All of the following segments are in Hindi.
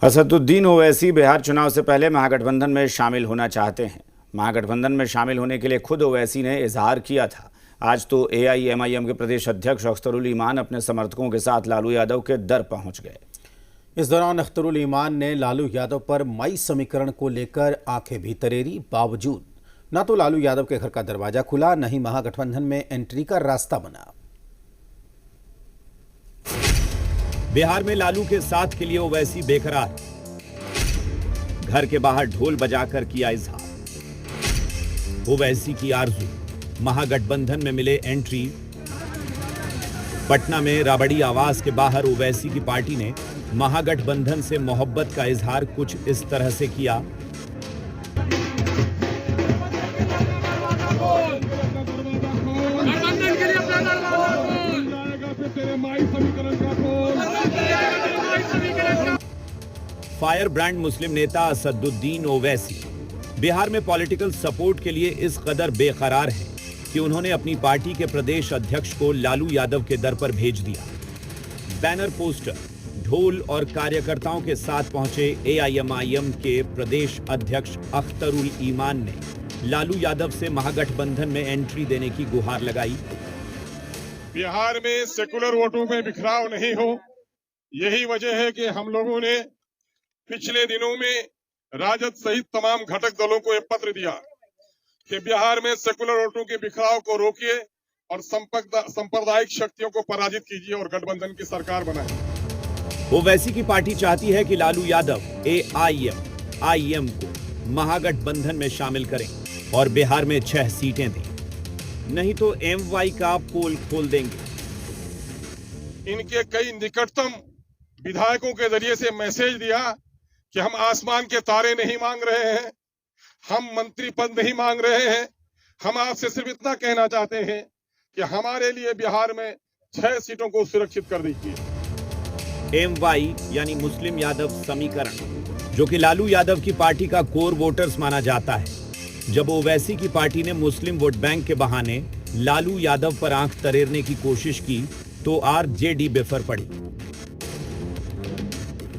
असदुद्दीन ओवैसी बिहार चुनाव से पहले महागठबंधन में शामिल होना चाहते हैं। महागठबंधन में शामिल होने के लिए खुद ओवैसी ने इजहार किया था। आज तो एआईएमआईएम के प्रदेश अध्यक्ष अख्तरुल ईमान अपने समर्थकों के साथ लालू यादव के दर पहुंच गए। इस दौरान अख्तरुल ईमान ने लालू यादव पर मई समीकरण को लेकर आंखें भी तरेरी। बावजूद न तो लालू यादव के घर का दरवाजा खुला, न ही महागठबंधन में एंट्री का रास्ता बना। बिहार में लालू के साथ के लिए ओवैसी बेकरार, घर के बाहर ढोल बजाकर किया इजहार। ओवैसी की आरजू महागठबंधन में मिले एंट्री। पटना में राबड़ी आवास के बाहर ओवैसी की पार्टी ने महागठबंधन से मोहब्बत का इजहार कुछ इस तरह से किया। फायर ब्रांड मुस्लिम नेता असदुद्दीन ओवैसी बिहार में पॉलिटिकल सपोर्ट के लिए इस कदर बेकरार हैं कि उन्होंने अपनी पार्टी के प्रदेश अध्यक्ष को लालू यादव के दर पर भेज दिया। बैनर, पोस्टर, ढोल और कार्यकर्ताओं के साथ पहुंचे एआईएमआईएम के प्रदेश अध्यक्ष अख्तरुल ईमान ने लालू यादव से महागठबंधन में एंट्री देने की गुहार लगाई। बिहार में सेकुलर वोटों में बिखराव नहीं हो, यही वजह है कि हम लोगों ने पिछले दिनों में राजद सहित तमाम घटक दलों को एक पत्र दिया कि बिहार में सेकुलर वोटों के बिखराव को रोकिए और सांप्रदायिक शक्तियों को पराजित कीजिए और गठबंधन की सरकार बनाए। ओवैसी की पार्टी चाहती है कि लालू यादव एआईएमआईएम को महागठबंधन में शामिल करें और बिहार में 6 सीटें दें, नहीं तो एमवाई का पोल खोल देंगे। इनके कई निकटतम विधायकों के जरिए से मैसेज दिया कि हम आसमान के तारे नहीं मांग रहे हैं, हम मंत्री पद नहीं मांग रहे हैं, हम आपसे सिर्फ इतना कहना चाहते हैं कि हमारे लिए बिहार में 6 सीटों को सुरक्षित कर दीजिए। एमवाई यानी मुस्लिम यादव समीकरण, जो कि लालू यादव की पार्टी का कोर वोटर्स माना जाता है। जब ओवैसी की पार्टी ने मुस्लिम वोट बैंक के बहाने लालू यादव पर आंख तरेरने की कोशिश की तो आरजेडी बेफर पड़ी।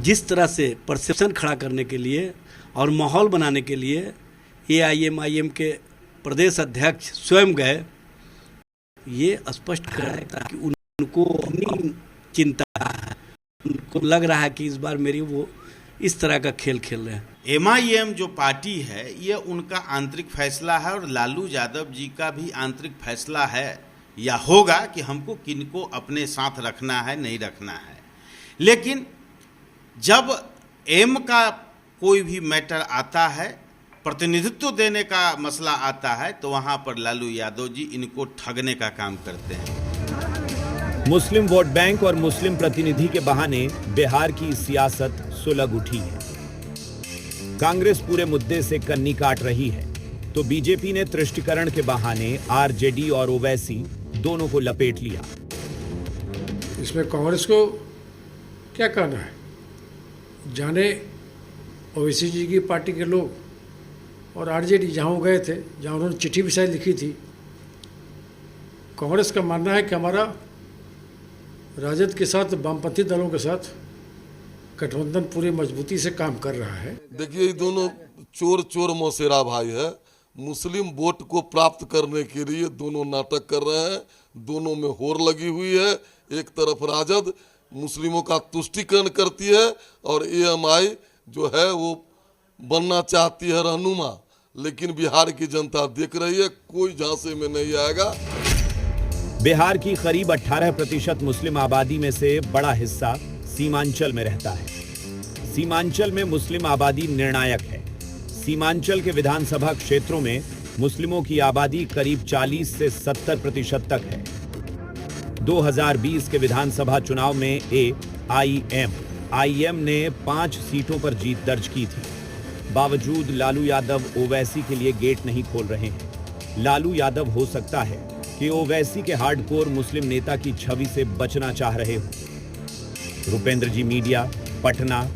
जिस तरह से परसेप्शन खड़ा करने के लिए और माहौल बनाने के लिए एआईएमआईएम के प्रदेश अध्यक्ष स्वयं गए, ये स्पष्ट कर रहा है कि उनको अपनी चिंता है। उनको लग रहा है कि इस बार मेरी वो इस तरह का खेल खेल रहे हैं। एमआईएम जो पार्टी है ये उनका आंतरिक फैसला है और लालू यादव जी का भी आंतरिक फैसला है या होगा कि हमको किनको अपने साथ रखना है, नहीं रखना है। लेकिन जब एम का कोई भी मैटर आता है, प्रतिनिधित्व देने का मसला आता है, तो वहां पर लालू यादव जी इनको ठगने का काम करते हैं। मुस्लिम वोट बैंक और मुस्लिम प्रतिनिधि के बहाने बिहार की सियासत सुलग उठी है। कांग्रेस पूरे मुद्दे से कन्नी काट रही है तो बीजेपी ने तुष्टीकरण के बहाने आरजेडी और ओवैसी दोनों को लपेट लिया। इसमें कांग्रेस को क्या कहना है, जाने ओवैसी जी की पार्टी के लोग और आरजेडी जहाँ वो गए थे, जहाँ उन्होंने चिट्ठी भी शायद लिखी थी। कांग्रेस का मानना है कि हमारा राजद के साथ, वामपंथी दलों के साथ गठबंधन पूरी मजबूती से काम कर रहा है। देखिए, ये दोनों चोर मौसेरा भाई है। मुस्लिम वोट को प्राप्त करने के लिए दोनों नाटक कर रहे हैं, दोनों में होड़ लगी हुई है। एक तरफ राजद मुस्लिमों का तुष्टीकरण करती है और एएमआई जो है वो बनना चाहती है रहनुमा, लेकिन बिहार की जनता देख रही है, कोई झांसे में नहीं आएगा। बिहार की करीब 18% मुस्लिम आबादी में से बड़ा हिस्सा सीमांचल में रहता है। सीमांचल में मुस्लिम आबादी निर्णायक है। सीमांचल के विधानसभा क्षेत्रों में मुस्लिमों की आबादी करीब 40 से 70% तक है। 2020 के विधानसभा चुनाव में एआईएमआईएम ने 5 सीटों पर जीत दर्ज की थी। बावजूद लालू यादव ओवैसी के लिए गेट नहीं खोल रहे हैं। लालू यादव हो सकता है कि ओवैसी के हार्डकोर मुस्लिम नेता की छवि से बचना चाह रहे हो। रुपेंद्र जी मीडिया, पटना।